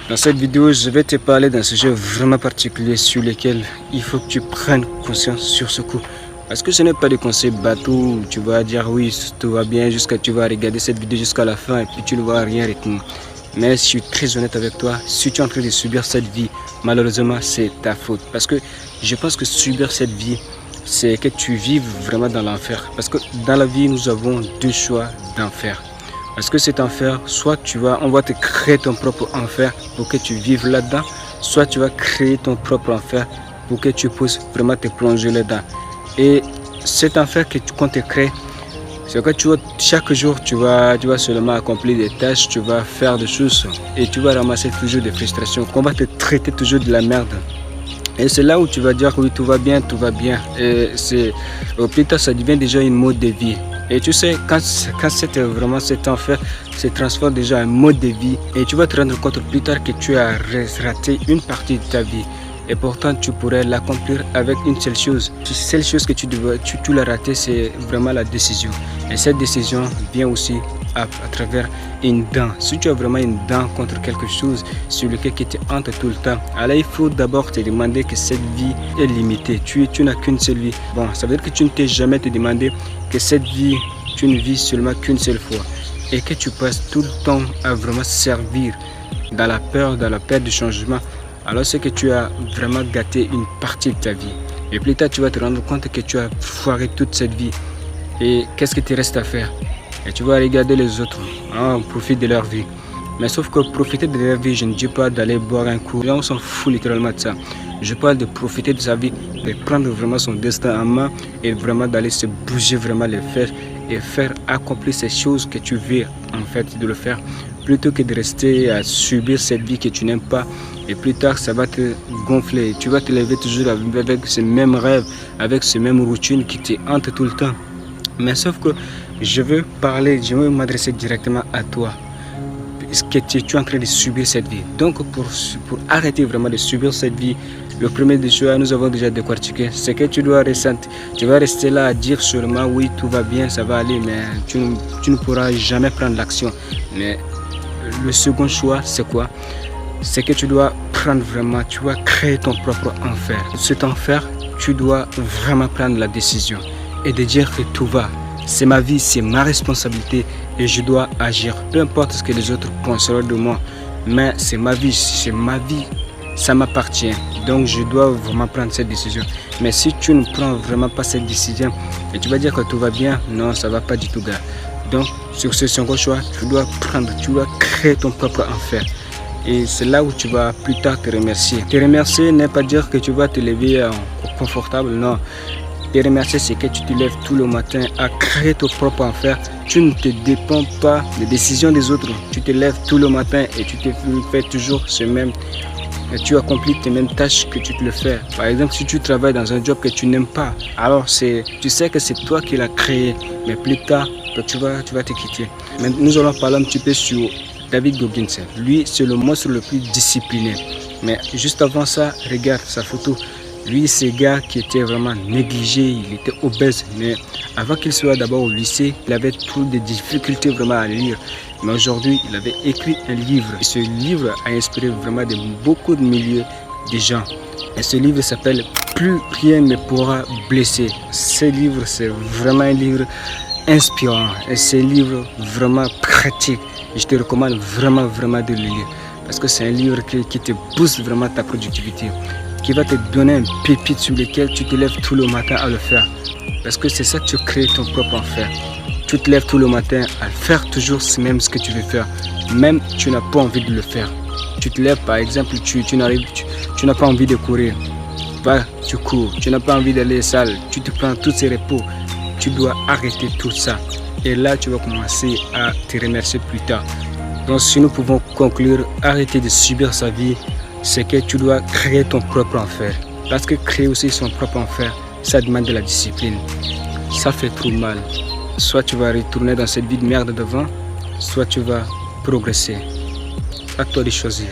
Dans cette vidéo, je vais te parler d'un sujet vraiment particulier sur lequel il faut que tu prennes conscience sur ce coup. Parce que ce n'est pas des conseils bateaux où tu vas dire oui, tout va bien, jusqu'à tu vas regarder cette vidéo jusqu'à la fin et puis tu ne vas rien retenir. Mais je suis très honnête avec toi, si tu es en train de subir cette vie, malheureusement c'est ta faute. Parce que je pense que subir cette vie, c'est que tu vives vraiment dans l'enfer. Parce que dans la vie, nous avons deux choix d'enfer. Parce que cet enfer, soit on va te créer ton propre enfer pour que tu vives là-dedans, soit tu vas créer ton propre enfer pour que tu puisses vraiment te plonger là-dedans. Et cet enfer qu'on te crée, c'est que chaque jour, tu vas seulement accomplir des tâches, tu vas faire des choses et tu vas ramasser toujours des frustrations, qu'on va te traiter toujours de la merde. Et c'est là où tu vas dire oui, tout va bien, tout va bien. Et au plus tard, ça devient déjà une mode de vie. Et tu sais, quand vraiment cet enfer se transforme déjà en mode de vie, et tu vas te rendre compte plus tard que tu as raté une partie de ta vie. Et pourtant, tu pourrais l'accomplir avec une seule chose. La seule chose que tu l'as raté, c'est vraiment la décision. Et cette décision vient aussi à travers une dent. Si tu as vraiment une dent contre quelque chose sur lequel tu te hantes tout le temps, alors il faut d'abord te demander que cette vie est limitée. Tu n'as qu'une seule vie. Bon, ça veut dire que tu ne t'es jamais te demandé que cette vie, tu ne vis seulement qu'une seule fois. Et que tu passes tout le temps à vraiment servir dans la peur du changement. Alors c'est que tu as vraiment gâté une partie de ta vie. Et plus tard, tu vas te rendre compte que tu as foiré toute cette vie. Et qu'est-ce que tu restes à faire? Et tu vas regarder les autres, on profite de leur vie. Mais sauf que profiter de leur vie, je ne dis pas d'aller boire un coup. Là, on s'en fout littéralement de ça. Je parle de profiter de sa vie, de prendre vraiment son destin en main et vraiment d'aller se bouger vraiment les fesses et faire accomplir ces choses que tu veux en fait de le faire, plutôt que de rester à subir cette vie que tu n'aimes pas. Et plus tard, ça va te gonfler. Tu vas te lever toujours avec ce même rêve, avec ce même routine qui te hante tout le temps. Mais sauf que je veux m'adresser directement à toi. Est-ce que tu es en train de subir cette vie? Donc pour arrêter vraiment de subir cette vie, le premier des choses, nous avons déjà décortiqué, c'est que tu dois ressentir. Tu vas rester là à dire seulement oui, tout va bien, ça va aller, mais tu ne pourras jamais prendre l'action. Mais le second choix, c'est quoi? C'est que tu dois prendre vraiment, tu vas créer ton propre enfer. Cet enfer, tu dois vraiment prendre la décision et de dire que tout va. C'est ma vie, c'est ma responsabilité et je dois agir. Peu importe ce que les autres penseront de moi, mais c'est ma vie, ça m'appartient. Donc je dois vraiment prendre cette décision. Mais si tu ne prends vraiment pas cette décision et tu vas dire que tout va bien, non, ça va pas du tout, gars. Donc sur ce second choix, tu dois créer ton propre enfer. Et c'est là où tu vas plus tard te remercier. Te remercier n'est pas dire que tu vas te lever confortable, non. Te remercier, c'est que tu te lèves tout le matin à créer ton propre enfer. Tu ne te dépends pas des décisions des autres. Tu te lèves tout le matin et tu te fais toujours tu accomplis tes mêmes tâches que tu te le fais. Par exemple, si tu travailles dans un job que tu n'aimes pas, alors tu sais que c'est toi qui l'as créé, mais plus tard, tu vas te quitter. Mais nous allons parler un petit peu sur David Goggins. Lui, c'est le monstre le plus discipliné. Mais juste avant ça, regarde sa photo. Lui, c'est un gars qui était vraiment négligé, il était obèse. Mais avant qu'il soit d'abord au lycée, il avait toutes des difficultés vraiment à lire. Mais aujourd'hui, il avait écrit un livre. Et ce livre a inspiré vraiment beaucoup de milliers de gens. Et ce livre s'appelle « Plus rien ne pourra blesser ». Ce livre, c'est vraiment un livre inspirant. Et c'est un livre vraiment pratique. Je te recommande vraiment de le lire. Parce que c'est un livre qui te booste vraiment ta productivité, qui va te donner un pépite sur lequel tu te lèves tout le matin à le faire. Parce que c'est ça que tu crées ton propre enfer. Tu te lèves tout le matin à faire toujours ce que tu veux faire. Même tu n'as pas envie de le faire. Tu te lèves par exemple, tu n'as pas envie de courir. Va, tu cours. Tu n'as pas envie d'aller à la salle. Tu te prends tous ces repos. Tu dois arrêter tout ça. Et là, tu vas commencer à te remercier plus tard. Donc si nous pouvons conclure, arrêter de subir sa vie, c'est que tu dois créer ton propre enfer. Parce que créer aussi son propre enfer, ça demande de la discipline. Ça fait trop mal. Soit tu vas retourner dans cette vie de merde devant, soit tu vas progresser. À toi de choisir.